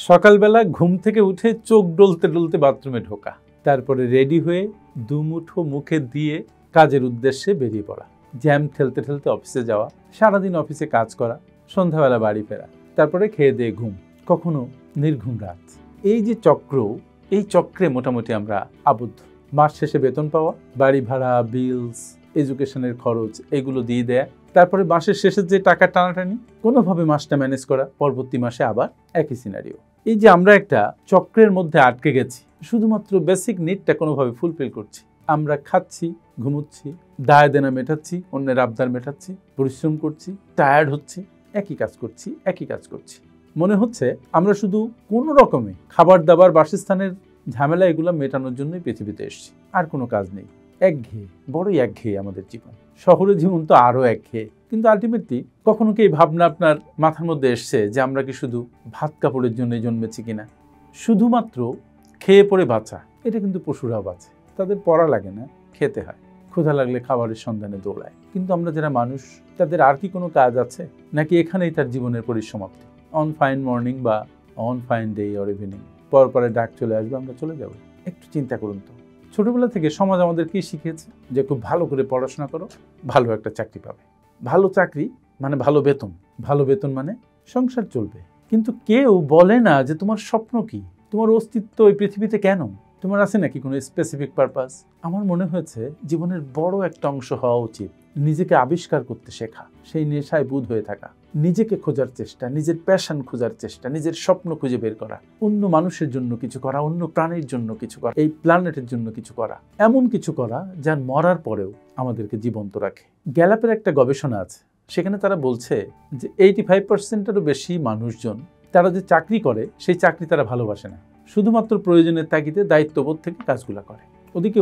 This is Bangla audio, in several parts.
সকালবেলা ঘুম থেকে উঠে চোখ ডলতে ডলতে বাথরুমে ঢোকা, তারপরে রেডি হয়ে দুমুঠো মুখে দিয়ে কাজের উদ্দেশ্যে বেরিয়ে পড়া, জ্যাম ঠেলতে ঠেলতে অফিসে যাওয়া, সারাদিন অফিসে কাজ করা, সন্ধ্যাবেলা বাড়ি ফেরা, তারপরে খেয়ে দিয়ে ঘুম, কখনো নির্ঘুম রাত। এই যে চক্র, এই চক্রে মোটামুটি আমরা আবদ্ধ। মাস শেষে বেতন পাওয়া, বাড়ি ভাড়া, বিলস, এডুকেশনের খরচ এগুলো দিয়ে দেয়া, তারপরে মাসের শেষের যে টাকা টানাটানি, কোনোভাবে মাসটা ম্যানেজ করা, পরবর্তী মাসে আবার একই সিনারিও। এই যে আমরা একটা চক্রের মধ্যে আটকে গেছি, শুধুমাত্র বেসিক নিডটা কোনোভাবে ফুলফিল করছি। আমরা খাচ্ছি, ঘুমোচ্ছি, দায় দেনা মেটাচ্ছি, অন্যের আবদার মেটাচ্ছি, পরিশ্রম করছি, টায়ার্ড হচ্ছি, একই কাজ করছি। মনে হচ্ছে আমরা শুধু কোনো রকমে খাবার দাবার, বাসস্থানের ঝামেলা এগুলো মেটানোর জন্যই পৃথিবীতে এসেছি, আর কোনো কাজ নেই। একঘেয়ে, বড়ই একঘেয়ে আমাদের জীবন। শহরের জীবন তো আরও একঘেয়ে। কিন্তু আলটিমেটলি কখনো কি এই ভাবনা আপনার মাথার মধ্যে এসছে যে আমরা কি শুধু ভাত কাপড়ের জন্য জন্মেছি কিনা? শুধুমাত্র খেয়ে পড়ে বাঁচা, এটা কিন্তু পশুরাও বাঁচে, তাদের পড়া লাগে না, খেতে হয়। ক্ষুধা লাগলে খাবারের সন্ধানে দৌড়ায়। কিন্তু আমরা যারা মানুষ, তাদের আর কি কোনো কাজ আছে? নাকি এখানেই তার জীবনের পরিসমাপ্তি? অন ফাইন মর্নিং বা on fine day or evening পরে ডাক চলে আসবে, আমরা চলে যাব। একটু চিন্তা করুন তো, ছোটবেলা থেকে সমাজ আমাদের কি শিখিয়েছে? যে খুব ভালো করে পড়াশোনা করো, ভালো একটা চাকরি পাবে। ভালো চাকরি মানে ভালো বেতন, ভালো বেতন মানে সংসার চলবে। কিন্তু কেউ বলে না যে তোমার স্বপ্ন কি, তোমার অস্তিত্ব এই পৃথিবীতে কেন, তোমার আছে নাকি কোনো স্পেসিফিক পারপাস? আমার মনে হয়েছে জীবনের বড় একটা অংশ হওয়া উচিত নিজেকে আবিষ্কার করতে শেখা, সেই নেশায় বুঁদ হয়ে থাকা, নিজেকে খোঁজার চেষ্টা, নিজের প্যাশন খোঁজার চেষ্টা, নিজের স্বপ্ন খুঁজে বের করা, অন্য মানুষের জন্য কিছু করা, অন্য প্রাণীর জন্য কিছু করা, এই প্ল্যানেটের জন্য কিছু করা, এমন কিছু করা যার মরার পরেও আমাদেরকে জীবন্ত রাখে। গ্যালাপের একটা গবেষণা আছে, সেখানে তারা বলছে যে 85%-এরও বেশি মানুষজন তারা যে চাকরি করে সেই চাকরি তারা ভালোবাসে না, শুধুমাত্র প্রয়োজনের তাগিদে দায়িত্ববোধ থেকে কাজগুলো করে। ওদিকে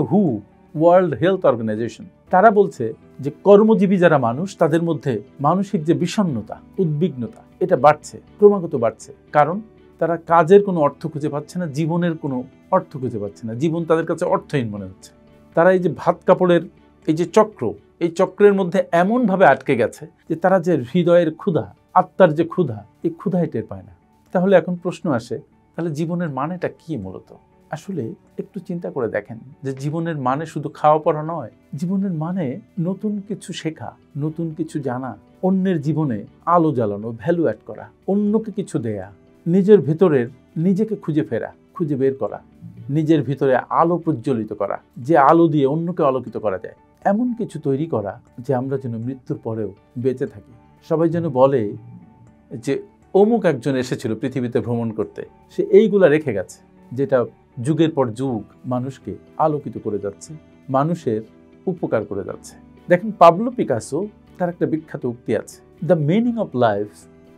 ওয়ার্ল্ড হেলথ অর্গানাইজেশন তারা বলছে যে কর্মজীবী যারা মানুষ, তাদের মধ্যে মানসিক যে বিষণ্ণতা, উদ্বিগ্নতা, এটা বাড়ছে, ক্রমাগত বাড়ছে। কারণ তারা কাজের কোনো অর্থ খুঁজে পাচ্ছে না, জীবনের কোনো অর্থ খুঁজে পাচ্ছে না, জীবন তাদের কাছে অর্থহীন মনে হচ্ছে। তারা এই যে ভাত কাপড়ের এই যে চক্র, এই চক্রের মধ্যে এমনভাবে আটকে গেছে যে তারা যে হৃদয়ের ক্ষুধা, আত্মার যে ক্ষুধা, এই ক্ষুধাই টের পায় না। তাহলে এখন প্রশ্ন আসে, তাহলে জীবনের মানেটা কি মূলত? আসলে একটু চিন্তা করে দেখেন যে জীবনের মানে শুধু খাওয়া পড়া নয়। জীবনের মানে নতুন কিছু শেখা, নতুন কিছু জানা, অন্যের জীবনে আলো জ্বালানো, ভ্যালু অ্যাড করা, অন্যকে কিছু দেয়া, নিজের ভিতরের নিজেকে খুঁজে বের করা, নিজের ভিতরে আলো প্রজ্বলিত করা, যে আলো দিয়ে অন্যকে আলোকিত করা যায়, এমন কিছু তৈরি করা যে আমরা যেন মৃত্যুর পরেও বেঁচে থাকি। সবাই যেন বলে যে অমুক একজন এসেছিল পৃথিবীতে ভ্রমণ করতে, সে এইগুলা রেখে গেছে, যেটা যুগের পর যুগ মানুষকে আলোকিত করে যাচ্ছে, মানুষের উপকার করে যাচ্ছে। দেখেন, পাবলো পিকাসো, তার একটা বিখ্যাত উক্তি আছে, the meaning of life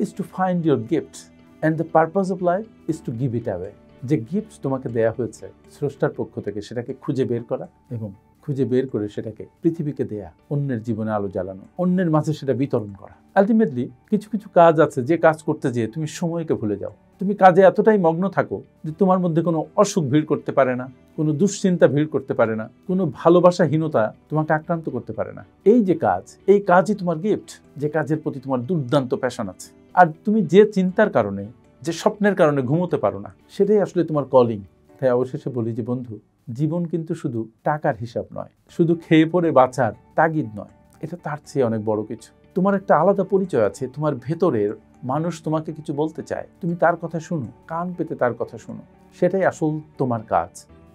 is to find your gift and the purpose of life is to give it away. যে গিফট তোমাকে দেয়া হয়েছে স্রষ্টার পক্ষ থেকে, সেটাকে খুঁজে বের করা এবং খুঁজে বের করে সেটাকে পৃথিবীকে দেয়া, অন্যের জীবনে আলো জ্বালানো, অন্যের মাঝে সেটা বিতরণ করা। আলটিমেটলি কিছু কিছু কাজ আছে যে কাজ করতে যেয়ে তুমি সময়কে ভুলে যাও। তুমি কাজে এতটাই মগ্ন থাকো যে তোমার মধ্যে কোনো অসুখ ভিড় করতে পারে না, কোনো দুশ্চিন্তা ভিড় করতে পারে না, কোনো ভালোবাসাহীনতা তোমাকে আক্রান্ত করতে পারে না। এই যে কাজ, এই কাজই তোমার গিফট, যে কাজের প্রতি তোমার দুর্দান্ত প্যাশন আছে। আর তুমি যে চিন্তার কারণে, যে স্বপ্নের কারণে ঘুমোতে পারো না, সেটাই আসলে তোমার কলিং। তাই অবশেষে বলি যে বন্ধু, জীবন কিন্তু শুধু টাকার হিসাব নয়, শুধু খেয়ে পড়ে বাঁচার তাগিদ নয়, এটা তার চেয়ে অনেক বড় কিছু। তোমার একটা আলাদা পরিচয় আছে, তোমার ভেতরের মানুষ তোমাকে কিছু বলতে চায়, তুমি তার কথা শুনো, কান পেতে তার কথা শুনো, সেটাই আসল তোমার কাজ।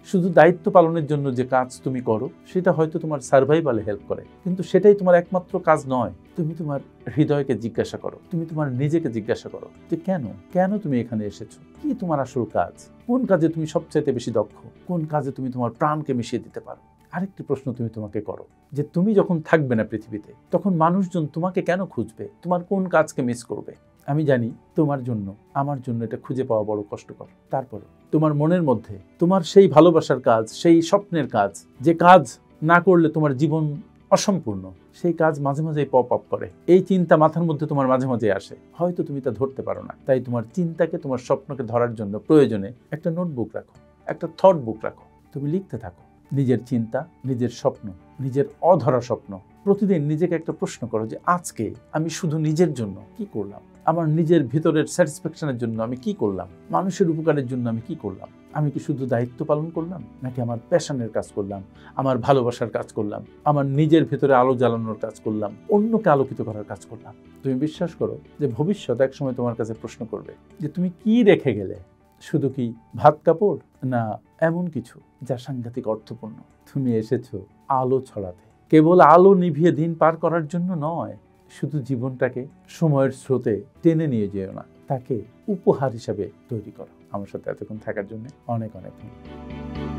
শুধু দায়িত্ব পালনের জন্য যে কাজ তুমি করো, সেটা হয়তো তোমার সার্ভাইভালে হেল্প করে, কিন্তু সেটাই তোমার একমাত্র কাজ নয়। তুমি তোমার হৃদয়কে জিজ্ঞাসা করো, তুমি তোমার নিজেকে জিজ্ঞাসা করো যে কেন তুমি এখানে এসেছো, কি তোমার আসল কাজ, কোন কাজে তুমি সবচাইতে বেশি দক্ষ, কোন কাজে তুমি তোমার প্রাণকে মিশিয়ে দিতে পারো। আরেকটি প্রশ্ন তুমি তোমাকে করো যে তুমি যখন থাকবে না পৃথিবীতে, তখন মানুষজন তোমাকে কেন খুঁজবে, তোমার কোন কাজকে মিস করবে? আমি জানি তোমার জন্য, আমার জন্য এটা খুঁজে পাওয়া বড় কষ্টকর। তারপরে তোমার মনের মধ্যে তোমার সেই ভালোবাসার কাজ, সেই স্বপ্নের কাজ, যে কাজ না করলে তোমার জীবন অসম্পূর্ণ, সেই কাজ মাঝে মাঝে পপ আপ করে। এই চিন্তা মাথার মধ্যে তোমার মাঝে মাঝে আসে, হয়তো তুমি তা ধরতে পারো না। তাই তোমার চিন্তাকে, তোমার স্বপ্নকে ধরার জন্য প্রয়োজনে একটা নোটবুক রাখো, একটা থট বুক রাখো, তুমি লিখতে থাকো নিজের চিন্তা, নিজের স্বপ্ন, নিজের অধরা স্বপ্ন। প্রতিদিন নিজেকে একটা প্রশ্ন করো যে আজকে আমি শুধু নিজের জন্য কি করলাম, আমার নিজের ভিতরের স্যাটিসফ্যাকশনের জন্য আমি কি করলাম, মানুষের উপকারের জন্য আমি কি করলাম, আমি কি শুধু দায়িত্ব পালন করলাম, নাকি আমার প্যাশনের কাজ করলাম, আমার ভালোবাসার কাজ করলাম, আমার নিজের ভিতরে আলো জ্বালানোর কাজ করলাম, অন্যকে আলোকিত করার কাজ করলাম। তুমি বিশ্বাস করো যে ভবিষ্যৎ একসময় তোমার কাছে প্রশ্ন করবে যে তুমি কি রেখে গেলে, শুধু কি ভাত কাপড়, না এমন কিছু যা সাংঘাতিক অর্থপূর্ণ। তুমি এসেছো আলো ছড়াতে, কেবল আলো নিভিয়ে দিন পার করার জন্য নয়। শুধু জীবনটাকে সময়ের স্রোতে টেনে নিয়ে যেও না, তাকে উপহার হিসাবে তৈরি করো। আমার সাথে এতক্ষণ থাকার জন্য অনেক অনেক ধন্যবাদ।